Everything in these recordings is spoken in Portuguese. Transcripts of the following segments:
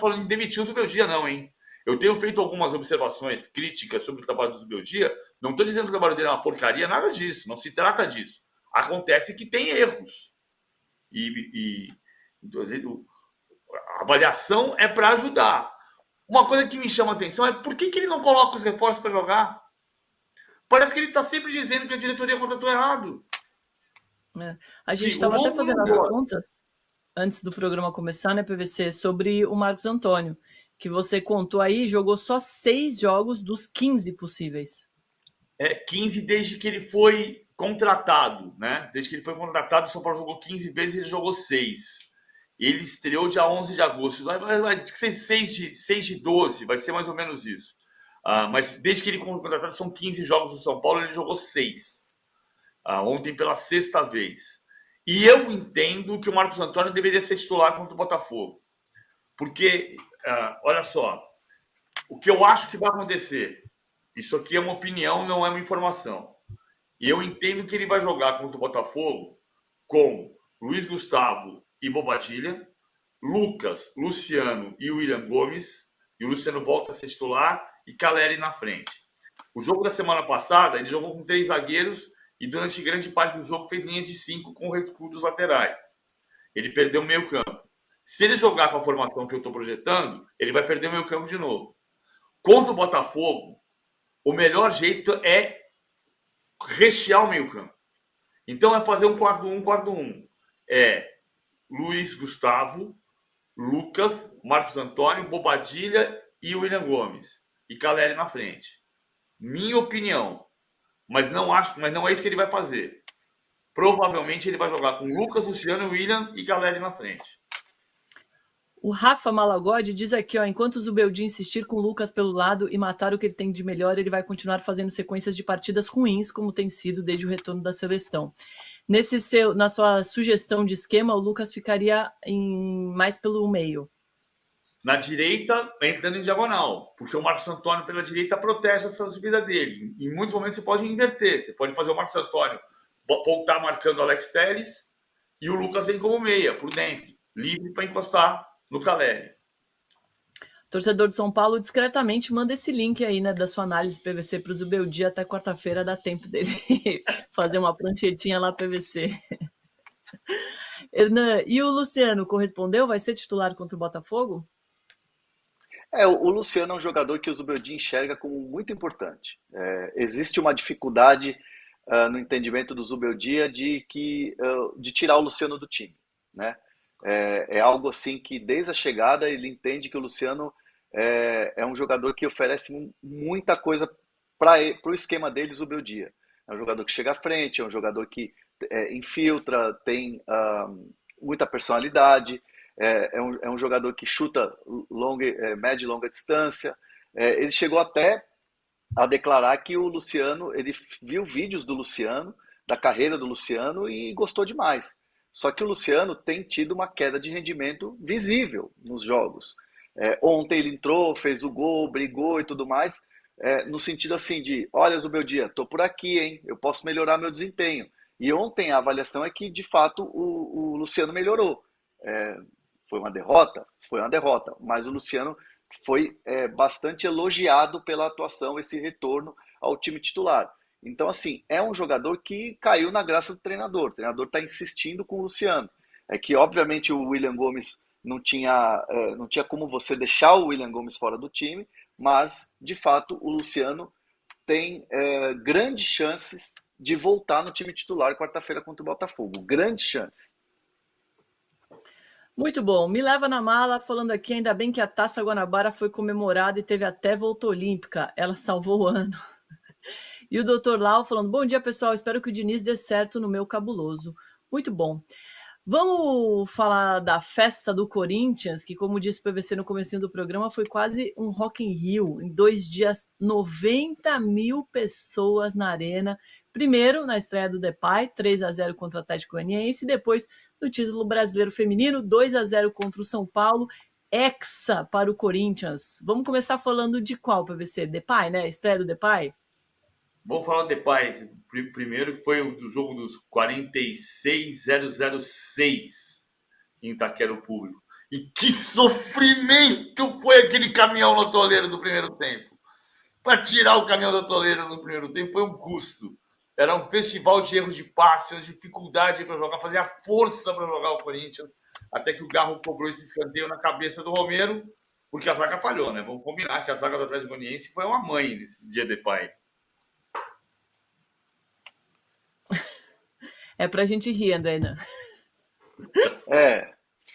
falando de demitir o Zubeldia, não, hein? Eu tenho feito algumas observações críticas sobre o trabalho do Zubeldia. Não estou dizendo que o trabalho dele é uma porcaria, nada disso. Não se trata disso. Acontece que tem erros. Então, a avaliação é para ajudar. Uma coisa que me chama a atenção é por que ele não coloca os reforços para jogar? Parece que ele está sempre dizendo que a diretoria contratou errado. A gente Sim, o estava até fazendo as Longo, contas antes do programa começar, né, PVC, sobre o Marcos Antônio, que você contou aí, jogou só 6 jogos dos 15 possíveis. 15 desde que ele foi contratado, né? Desde que ele foi contratado, o São Paulo jogou 15 vezes, ele jogou 6. Ele estreou dia 11 de agosto. Vai ser 6 de 12, vai ser mais ou menos isso. Mas desde que ele foi contratado, são 15 jogos do São Paulo, ele jogou 6. Ontem pela sexta vez. E eu entendo que o Marcos Antônio deveria ser titular contra o Botafogo. Porque, olha só, o que eu acho que vai acontecer, isso aqui é uma opinião, não é uma informação. E eu entendo que ele vai jogar contra o Botafogo com Luiz Gustavo e Bobadilha, Lucas, Luciano e William Gomes, e o Luciano volta a ser titular, e Caleri na frente. O jogo da semana passada, ele jogou com 3 zagueiros e durante grande parte do jogo fez linhas de 5 com o recuo dos laterais. Ele perdeu o meio campo. Se ele jogar com a formação que eu estou projetando, ele vai perder o meio campo de novo. Contra o Botafogo, o melhor jeito é rechear o meio campo. Então é fazer um quarto um. É Luiz Gustavo, Lucas, Marcos Antônio, Bobadilha e William Gomes. E Caleri na frente. Minha opinião. Mas não é isso que ele vai fazer. Provavelmente ele vai jogar com Lucas, Luciano, William e Caleri na frente. O Rafa Malagode diz aqui, ó, enquanto o Zubeldia insistir com o Lucas pelo lado e matar o que ele tem de melhor, ele vai continuar fazendo sequências de partidas ruins, como tem sido desde o retorno da seleção. Na sua sugestão de esquema, o Lucas ficaria mais pelo meio. Na direita, entrando em diagonal, porque o Marcos Antônio pela direita protege essa subida dele. Em muitos momentos você pode inverter, você pode fazer o Marcos Antônio voltar marcando o Alex Telles e o Lucas vem como meia, por dentro, livre para encostar no Caleri. Torcedor de São Paulo discretamente manda esse link aí, né, da sua análise PVC para o Zubeldia até quarta-feira, dá tempo dele fazer uma pranchetinha lá PVC. Hernan, e o Luciano correspondeu? Vai ser titular contra o Botafogo? O Luciano é um jogador que o Zubeldia enxerga como muito importante. Existe uma dificuldade no entendimento do Zubeldia de tirar o Luciano do time, né? É algo assim que desde a chegada ele entende que o Luciano é um jogador que oferece muita coisa para o esquema dele, Zubeldia. É um jogador que chega à frente, é um jogador que infiltra, tem muita personalidade. É um jogador que chuta média e longa distância. Ele chegou até a declarar que o Luciano, ele viu vídeos do Luciano, da carreira do Luciano e gostou demais. Só que o Luciano tem tido uma queda de rendimento visível nos jogos. Ontem ele entrou, fez o gol, brigou e tudo mais, no sentido assim de, olha Zubeldia, tô por aqui, hein? Eu posso melhorar meu desempenho. E ontem a avaliação é que, de fato, o Luciano melhorou. Foi uma derrota? Foi uma derrota, mas o Luciano foi bastante elogiado pela atuação, esse retorno ao time titular. Então, assim, é um jogador que caiu na graça do treinador. O treinador está insistindo com o Luciano. É que, obviamente, o William Gomes não tinha como você deixar o William Gomes fora do time, mas, de fato, o Luciano tem grandes chances de voltar no time titular quarta-feira contra o Botafogo. Grandes chances. Muito bom. Me leva na mala, falando aqui, ainda bem que a Taça Guanabara foi comemorada e teve até volta olímpica. Ela salvou o ano. E o Dr. Lau falando, bom dia, pessoal. Espero que o Diniz dê certo no meu cabuloso. Muito bom. Vamos falar da festa do Corinthians, que, como disse o PVC no comecinho do programa, foi quase um Rock in Rio. Em 2 dias, 90 mil pessoas na arena. Primeiro, na estreia do Depay, 3-0 contra o Atlético Goianiense. E depois, no título brasileiro feminino, 2-0 contra o São Paulo. Hexa para o Corinthians. Vamos começar falando de qual, PVC? Depay, né? Estreia do Depay? Vamos falar do Depay primeiro, que foi o jogo dos 46.006 em Itaquera Público. E que sofrimento foi aquele caminhão no atoleiro do primeiro tempo. Para tirar o caminhão do atoleiro no primeiro tempo foi um custo. Era um festival de erros de passe, uma dificuldade para jogar, fazia força para jogar o Corinthians, até que o Garro cobrou esse escanteio na cabeça do Romero, porque a zaga falhou, né? Vamos combinar que a zaga do Atlético Goianiense foi uma mãe nesse dia de pai. É pra gente rir, André.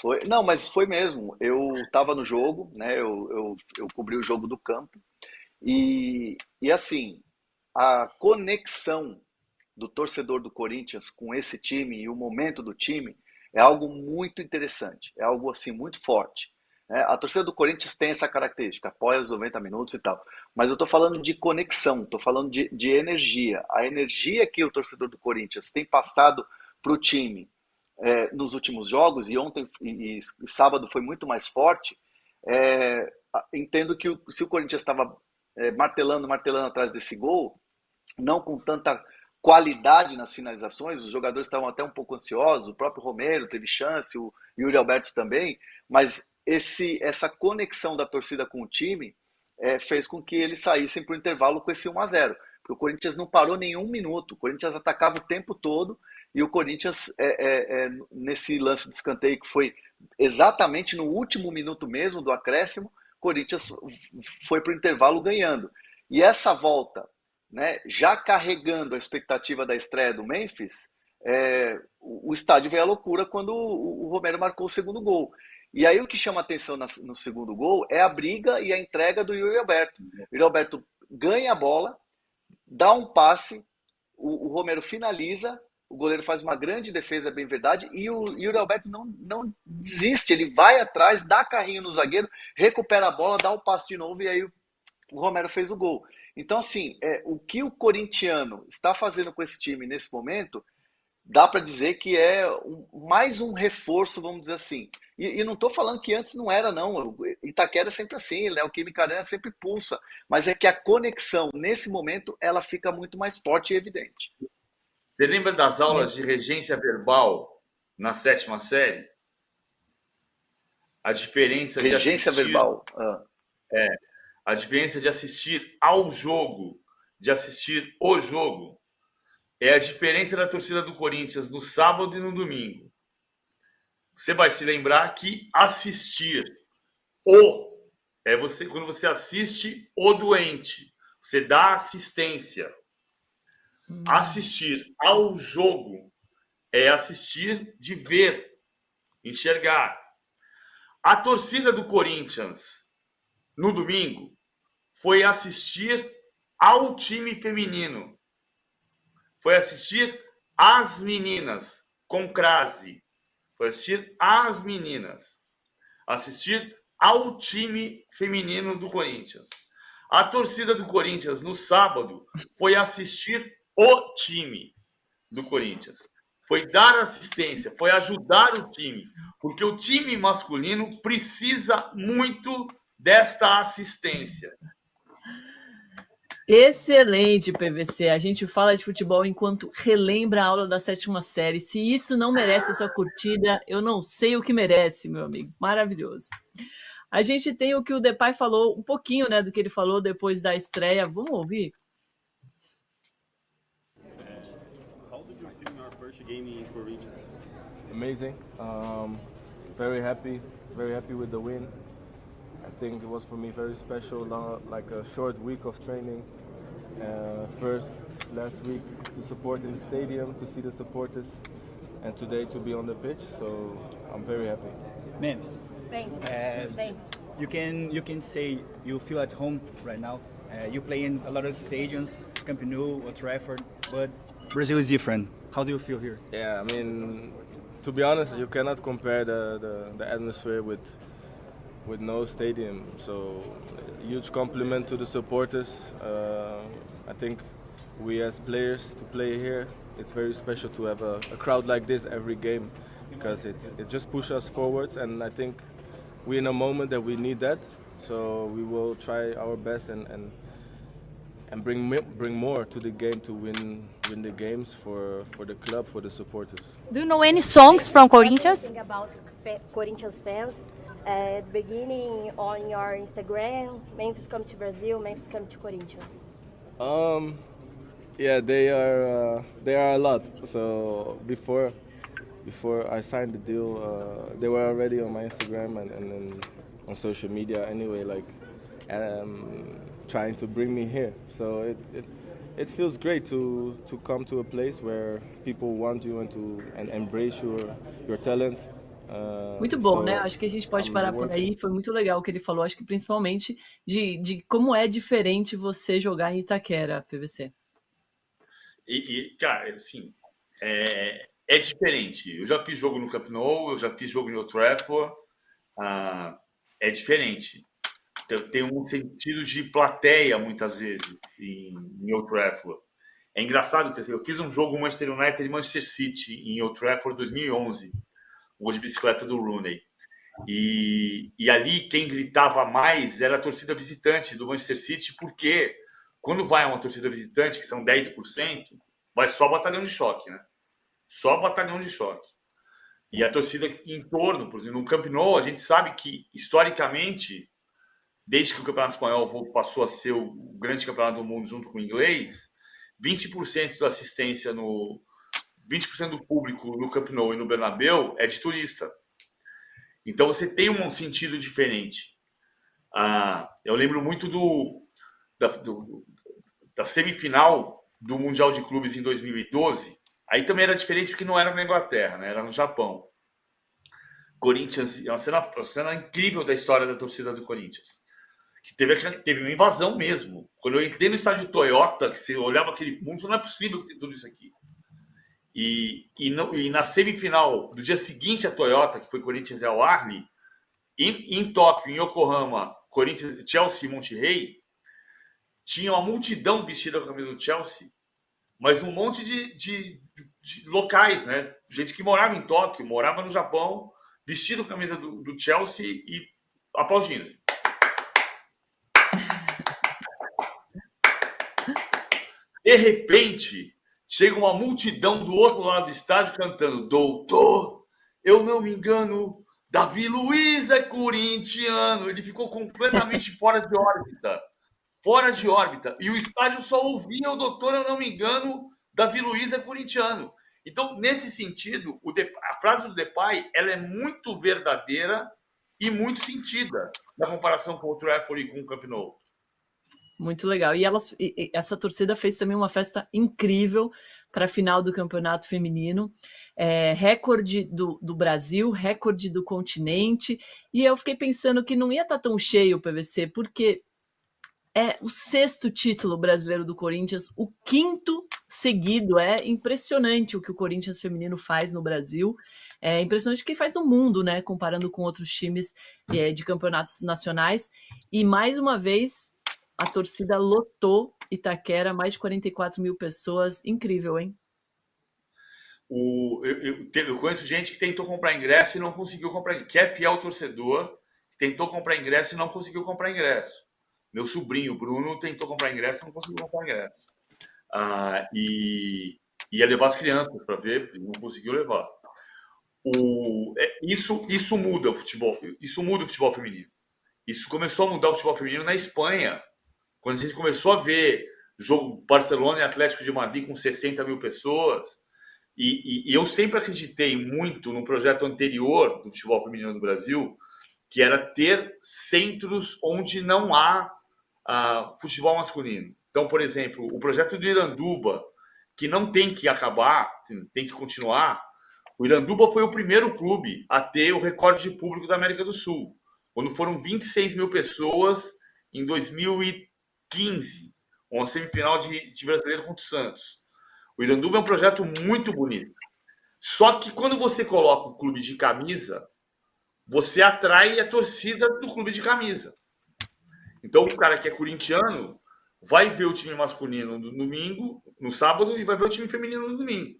Foi, não, mas foi mesmo. Eu estava no jogo, né? Eu cobri o jogo do campo e assim, a conexão do torcedor do Corinthians com esse time e o momento do time é algo muito interessante, é algo assim muito forte, né? A torcida do Corinthians tem essa característica, apoia os 90 minutos e tal, mas eu estou falando de conexão, estou falando de energia, a energia que o torcedor do Corinthians tem passado para o time nos últimos jogos, e ontem e sábado foi muito mais forte. Entendo que se o Corinthians estava martelando atrás desse gol, não com tanta qualidade nas finalizações, os jogadores estavam até um pouco ansiosos, o próprio Romero teve chance, o Yuri Alberto também, mas essa conexão da torcida com o time fez com que eles saíssem para o intervalo com esse 1-0, porque o Corinthians não parou nenhum minuto, o Corinthians atacava o tempo todo, e o Corinthians, nesse lance de escanteio que foi exatamente no último minuto mesmo do acréscimo, o Corinthians foi para o intervalo ganhando. E essa volta, né, já carregando a expectativa da estreia do Memphis, o estádio veio à loucura quando o Romero marcou o segundo gol. E aí o que chama atenção no segundo gol é a briga e a entrega do Yuri Alberto. O Yuri Alberto ganha a bola, dá um passe, o Romero finaliza, o goleiro faz uma grande defesa, é bem verdade, e o Yuri Alberto não desiste, ele vai atrás, dá carrinho no zagueiro, recupera a bola, dá o passe de novo, e aí o Romero fez o gol. Então, assim, o que o corintiano está fazendo com esse time nesse momento, dá para dizer que é mais um reforço, vamos dizer assim. E não estou falando que antes não era, não. Itaquera é sempre assim, o Química Arena sempre pulsa. Mas é que a conexão, nesse momento, ela fica muito mais forte e evidente. Você lembra das aulas de regência verbal na 7ª série? A diferença de Regência assistir... verbal. A diferença de assistir ao jogo, de assistir o jogo, é a diferença da torcida do Corinthians no sábado e no domingo. Você vai se lembrar que assistir quando você assiste o doente, você dá assistência. Assistir ao jogo é assistir de ver, enxergar. A torcida do Corinthians no domingo foi assistir ao time feminino. Foi assistir as meninas com crase. Foi assistir as meninas. Assistir ao time feminino do Corinthians. A torcida do Corinthians no sábado foi assistir o time do Corinthians. Foi dar assistência, foi ajudar o time. Porque o time masculino precisa muito desta assistência. Excelente, PVC. A gente fala de futebol enquanto relembra a aula da 7ª série. Se isso não merece essa curtida, eu não sei o que merece, meu amigo. Maravilhoso. A gente tem o que o Depay falou, um pouquinho, né, do que ele falou depois da estreia. Vamos ouvir? How did you feel in your first game in Corinthians? Amazing. Very happy with the win. I think it was for me very special, like a short week of training. Last week to support in the stadium, to see the supporters, and today to be on the pitch. So I'm very happy. Memphis. You can say you feel at home right now. You play in a lot of stadiums, Camp Nou, Old Trafford, but Brazil is different. How do you feel here? Yeah, I mean, to be honest, you cannot compare the atmosphere with no stadium. So huge compliment to the supporters. I think we as players to play here, it's very special to have a crowd like this every game, because it just pushes us forwards, and I think we're in a moment that we need that. So we will try our best and bring more to the game to win the games for the club, for the supporters. Do you know any songs from Corinthians? About Corinthians fans. At the beginning on your Instagram, Memphis come to Brazil, Memphis come to Corinthians. Yeah, they are a lot. So before I signed the deal, they were already on my Instagram and then on social media anyway, like trying to bring me here. So it feels great to come to a place where people want you and embrace your talent. Muito bom, né? Acho que a gente pode parar por aí. Foi muito legal o que ele falou. Acho que principalmente de como é diferente você jogar em Itaquera, PVC. Cara, assim, é diferente. Eu já fiz jogo no Camp Nou, eu já fiz jogo em Old Trafford. É diferente. Tem um sentido de plateia, muitas vezes, em Old Trafford. É engraçado, porque eu fiz um jogo Manchester United e Manchester City em Old Trafford 2011, o gol de bicicleta do Rooney. E ali quem gritava mais era a torcida visitante do Manchester City, porque quando vai uma torcida visitante, que são 10%, vai só batalhão de choque, né? Só batalhão de choque. E a torcida em torno, por exemplo, no Camp Nou, a gente sabe que, historicamente, desde que o Campeonato Espanhol passou a ser o grande campeonato do mundo junto com o inglês, 20% da assistência 20% do público no Camp Nou e no Bernabéu é de turista. Então você tem um sentido diferente. Eu lembro muito da semifinal do Mundial de Clubes em 2012. Aí também era diferente porque não era na Inglaterra, né? Era no Japão. Corinthians, é uma cena incrível da história da torcida do Corinthians. Que teve uma invasão mesmo. Quando eu entrei no estádio Toyota, que você olhava aquele mundo, não é possível que tem tudo isso aqui. E na semifinal do dia seguinte a Toyota, que foi Corinthians e Al Ahly, em Tóquio, em Yokohama, Corinthians, Chelsea e Monterrey, tinha uma multidão vestida com a camisa do Chelsea, mas um monte de locais, né? Gente que morava em Tóquio, morava no Japão, vestido com a camisa do Chelsea e aplaudindo. De repente, chega uma multidão do outro lado do estádio cantando: doutor, eu não me engano, Davi Luiz é corintiano. Ele ficou completamente fora de órbita. Fora de órbita. E o estádio só ouvia o doutor, eu não me engano, Davi Luiz é corintiano. Então, nesse sentido, a frase do Depay, ela é muito verdadeira e muito sentida na comparação com o Trafford e com o Camp Nou. Muito legal. E essa torcida fez também uma festa incrível para a final do campeonato feminino. Recorde do Brasil, recorde do continente. E eu fiquei pensando que não ia estar tão cheio o PVC, porque é o 6º título brasileiro do Corinthians, o 5º seguido. É impressionante o que o Corinthians feminino faz no Brasil. É impressionante o que faz no mundo, né? Comparando com outros times de campeonatos nacionais. E mais uma vez, a torcida lotou Itaquera, mais de 44 mil pessoas. Incrível, hein? Eu conheço gente que tentou comprar ingresso e não conseguiu comprar, que é fiel torcedor, que tentou comprar ingresso e não conseguiu comprar ingresso. Meu sobrinho, Bruno, tentou comprar ingresso e não conseguiu comprar ingresso. E ia levar as crianças para ver, e não conseguiu levar. Isso muda o futebol. Isso muda o futebol feminino. Isso começou a mudar o futebol feminino na Espanha, quando a gente começou a ver jogo Barcelona e Atlético de Madrid com 60 mil pessoas. E eu sempre acreditei muito no projeto anterior do futebol feminino no Brasil, que era ter centros onde não há futebol masculino. Então, por exemplo, o projeto do Iranduba, que não tem que acabar, tem que continuar. O Iranduba foi o primeiro clube a ter o recorde de público da América do Sul, quando foram 26 mil pessoas em 2015, uma semifinal de Brasileiro contra o Santos. O Iranduba é um projeto muito bonito. Só que quando você coloca o clube de camisa, você atrai a torcida do clube de camisa. Então, o cara que é corintiano vai ver o time masculino no domingo, no sábado, e vai ver o time feminino no domingo.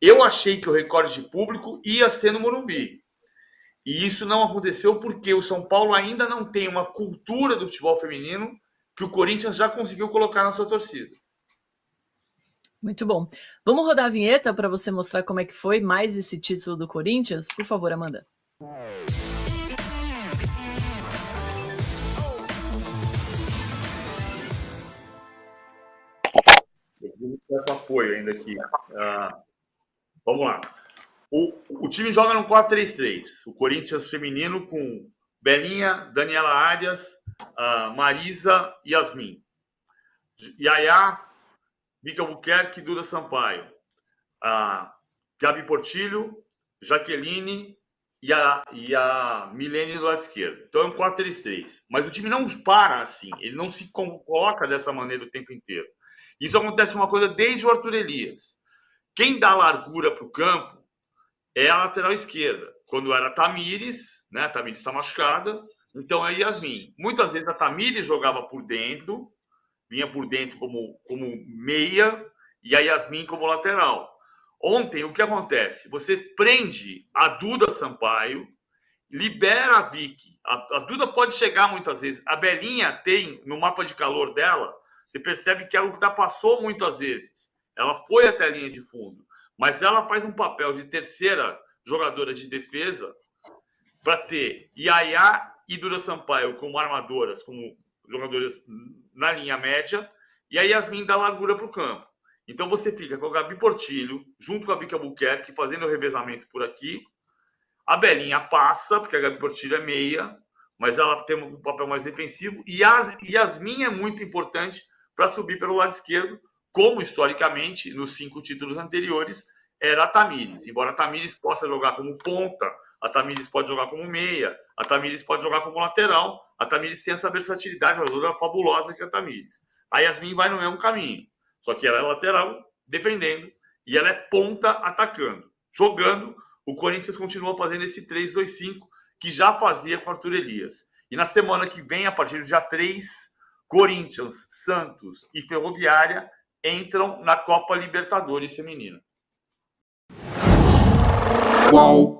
Eu achei que o recorde de público ia ser no Morumbi. E isso não aconteceu porque o São Paulo ainda não tem uma cultura do futebol feminino que o Corinthians já conseguiu colocar na sua torcida. Muito bom. Vamos rodar a vinheta para você mostrar como é que foi mais esse título do Corinthians? Por favor, Amanda. Vou dar apoio ainda aqui. Vamos lá. O time joga no 4-3-3. O Corinthians feminino com Belinha, Daniela Arias, Marisa e Yasmin. Yaya, Vicky Albuquerque, Duda Sampaio. Gabi Portillo, Jaqueline e a Milene do lado esquerdo. Então é um 4-3-3. Mas o time não para assim. Ele não se coloca dessa maneira o tempo inteiro. Isso acontece uma coisa desde o Arthur Elias. Quem dá largura para o campo é a lateral esquerda. Quando era a Tamires, né? A Tamires está machucada, então é Yasmin. Muitas vezes a Tamires jogava por dentro, vinha por dentro como meia, e a Yasmin como lateral. Ontem, o que acontece? Você prende a Duda Sampaio, libera a Vicky. A Duda pode chegar muitas vezes. A Belinha tem, no mapa de calor dela, você percebe que ela ultrapassou muitas vezes. Ela foi até a linha de fundo. Mas ela faz um papel de terceira jogadora de defesa para ter Yaya e Duda Sampaio como armadoras, como jogadoras na linha média, e a Yasmin dá largura para o campo. Então você fica com a Gabi Portillo, junto com a Vicky Albuquerque, fazendo o revezamento por aqui. A Belinha passa, porque a Gabi Portillo é meia, mas ela tem um papel mais defensivo. E a Yasmin é muito importante para subir pelo lado esquerdo, como historicamente, nos 5 títulos anteriores, era a Tamires. Embora a Tamires possa jogar como ponta, a Tamires pode jogar como meia, a Tamires pode jogar como lateral, a Tamires tem essa versatilidade, uma jogadora fabulosa que é a Tamires. A Yasmin vai no mesmo caminho, só que ela é lateral, defendendo, e ela é ponta, atacando. Jogando, o Corinthians continua fazendo esse 3-2-5, que já fazia com o Arthur Elias. E na semana que vem, a partir do dia 3, Corinthians, Santos e Ferroviária entram na Copa Libertadores Feminina. Qual?